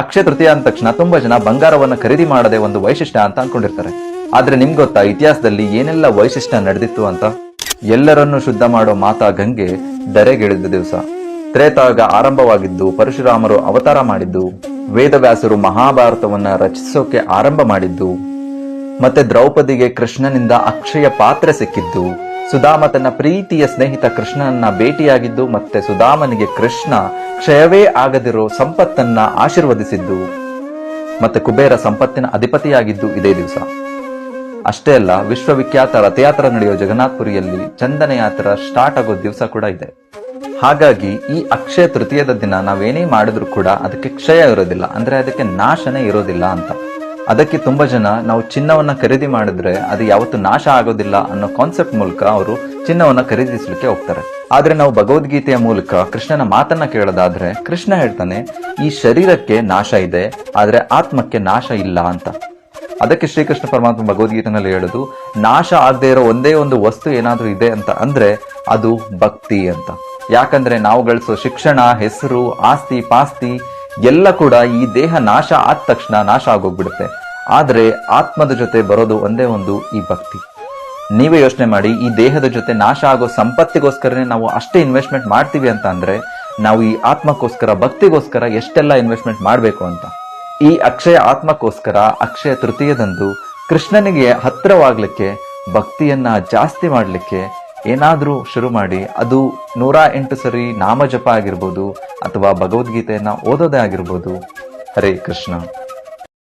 ಅಕ್ಷಯ ತೃತೀಯ ಅಂದ ತಕ್ಷಣ ತುಂಬಾ ಜನ ಬಂಗಾರವನ್ನ ಖರೀದಿ ಮಾಡದೆ ಒಂದು ವೈಶಿಷ್ಟ್ಯ ಅಂತ ಅನ್ಕೊಂಡಿರ್ತಾರೆ. ಆದ್ರೆ ನಿಮ್ಗೆ ಗೊತ್ತಾ ಇತಿಹಾಸದಲ್ಲಿ ಏನೆಲ್ಲ ವೈಶಿಷ್ಟ್ಯ ನಡೆದಿತ್ತು ಅಂತ? ಎಲ್ಲರನ್ನು ಶುದ್ಧ ಮಾಡೋ ಮಾತಾ ಗಂಗೆ ಧರೆಗಿಳಿದ ದಿವಸ, ತ್ರೇತಾಯುಗ ಆರಂಭವಾಗಿದ್ದು, ಪರಶುರಾಮರು ಅವತಾರ ಮಾಡಿದ್ದು, ವೇದವ್ಯಾಸರು ಮಹಾಭಾರತವನ್ನ ರಚಿಸೋಕೆ ಆರಂಭ ಮಾಡಿದ್ದು, ಮತ್ತೆ ದ್ರೌಪದಿಗೆ ಕೃಷ್ಣನಿಂದ ಅಕ್ಷಯ ಪಾತ್ರೆ ಸಿಕ್ಕಿದ್ದು, ಸುಧಾಮ ತನ್ನ ಪ್ರೀತಿಯ ಸ್ನೇಹಿತ ಕೃಷ್ಣನನ್ನ ಭೇಟಿಯಾಗಿದ್ದು, ಮತ್ತೆ ಸುಧಾಮನಿಗೆ ಕೃಷ್ಣ ಕ್ಷಯವೇ ಆಗದಿರೋ ಸಂಪತ್ತನ್ನ ಆಶೀರ್ವದಿಸಿದ್ದು, ಮತ್ತೆ ಕುಬೇರ ಸಂಪತ್ತಿನ ಅಧಿಪತಿಯಾಗಿದ್ದು ಇದೇ ದಿವಸ. ಅಷ್ಟೇ ಅಲ್ಲ, ವಿಶ್ವವಿಖ್ಯಾತ ರಥಯಾತ್ರೆ ನಡೆಯೋ ಜಗನ್ನಾಥಪುರಿಯಲ್ಲಿ ಚಂದನ ಯಾತ್ರಾ ಸ್ಟಾರ್ಟ್ ಆಗೋ ದಿವಸ ಕೂಡ ಇದೆ. ಹಾಗಾಗಿ ಈ ಅಕ್ಷಯ ತೃತೀಯದ ದಿನ ನಾವೇನೇ ಮಾಡಿದ್ರು ಕೂಡ ಅದಕ್ಕೆ ಕ್ಷಯ ಇರೋದಿಲ್ಲ, ಅಂದ್ರೆ ಅದಕ್ಕೆ ನಾಶನೇ ಇರೋದಿಲ್ಲ ಅಂತ. ಅದಕ್ಕೆ ತುಂಬಾ ಜನ ನಾವು ಚಿನ್ನವನ್ನ ಖರೀದಿ ಮಾಡಿದ್ರೆ ಅದು ಯಾವತ್ತು ನಾಶ ಆಗೋದಿಲ್ಲ ಅನ್ನೋ ಕಾನ್ಸೆಪ್ಟ್ ಮೂಲಕ ಅವರು ಚಿನ್ನವನ್ನ ಖರೀದಿಸಲಿಕ್ಕೆ ಹೋಗ್ತಾರೆ. ಆದ್ರೆ ನಾವು ಭಗವದ್ಗೀತೆಯ ಮೂಲಕ ಕೃಷ್ಣನ ಮಾತನ್ನ ಕೇಳೋದಾದ್ರೆ ಕೃಷ್ಣ ಹೇಳ್ತಾನೆ, ಈ ಶರೀರಕ್ಕೆ ನಾಶ ಇದೆ ಆದ್ರೆ ಆತ್ಮಕ್ಕೆ ನಾಶ ಇಲ್ಲ ಅಂತ. ಅದಕ್ಕೆ ಶ್ರೀಕೃಷ್ಣ ಪರಮಾತ್ಮ ಭಗವದ್ಗೀತೆನಲ್ಲಿ ಹೇಳೋದು, ನಾಶ ಆಗದೆ ಇರೋ ಒಂದೇ ಒಂದು ವಸ್ತು ಏನಾದ್ರೂ ಇದೆ ಅಂತ ಅಂದ್ರೆ ಅದು ಭಕ್ತಿ ಅಂತ. ಯಾಕಂದ್ರೆ ನಾವು ಗಳಿಸೋ ಶಿಕ್ಷಣ, ಹೆಸರು, ಆಸ್ತಿ ಪಾಸ್ತಿ ಎಲ್ಲ ಕೂಡ ಈ ದೇಹ ನಾಶ ಆದ ತಕ್ಷಣ ನಾಶ ಆಗೋಗ್ಬಿಡುತ್ತೆ. ಆದ್ರೆ ಆತ್ಮದ ಜೊತೆ ಬರೋದು ಒಂದೇ ಒಂದು ಈ ಭಕ್ತಿ. ನೀವೇ ಯೋಚನೆ ಮಾಡಿ, ಈ ದೇಹದ ಜೊತೆ ನಾಶ ಆಗೋ ಸಂಪತ್ತಿಗೋಸ್ಕರನೇ ನಾವು ಅಷ್ಟೇ ಇನ್ವೆಸ್ಟ್ಮೆಂಟ್ ಮಾಡ್ತೀವಿ ಅಂತ ಅಂದ್ರೆ ನಾವು ಈ ಆತ್ಮಕ್ಕೋಸ್ಕರ, ಭಕ್ತಿಗೋಸ್ಕರ ಎಷ್ಟೆಲ್ಲ ಇನ್ವೆಸ್ಟ್ಮೆಂಟ್ ಮಾಡಬೇಕು ಅಂತ. ಈ ಅಕ್ಷಯ ಆತ್ಮಕ್ಕೋಸ್ಕರ ಅಕ್ಷಯ ತೃತೀಯದಂದು ಕೃಷ್ಣನಿಗೆ ಹತ್ತಿರವಾಗ್ಲಿಕ್ಕೆ, ಭಕ್ತಿಯನ್ನ ಜಾಸ್ತಿ ಮಾಡ್ಲಿಕ್ಕೆ ಏನಾದ್ರೂ ಶುರು ಮಾಡಿ, ಅದು 108 ಸರಿ ನಾಮ ಜಪ ಆಗಿರ್ಬೋದು ಅಥವಾ ಭಗವದ್ಗೀತೆಯನ್ನ ಓದೋದೇ ಆಗಿರ್ಬೋದು. ಹರೇ ಕೃಷ್ಣ.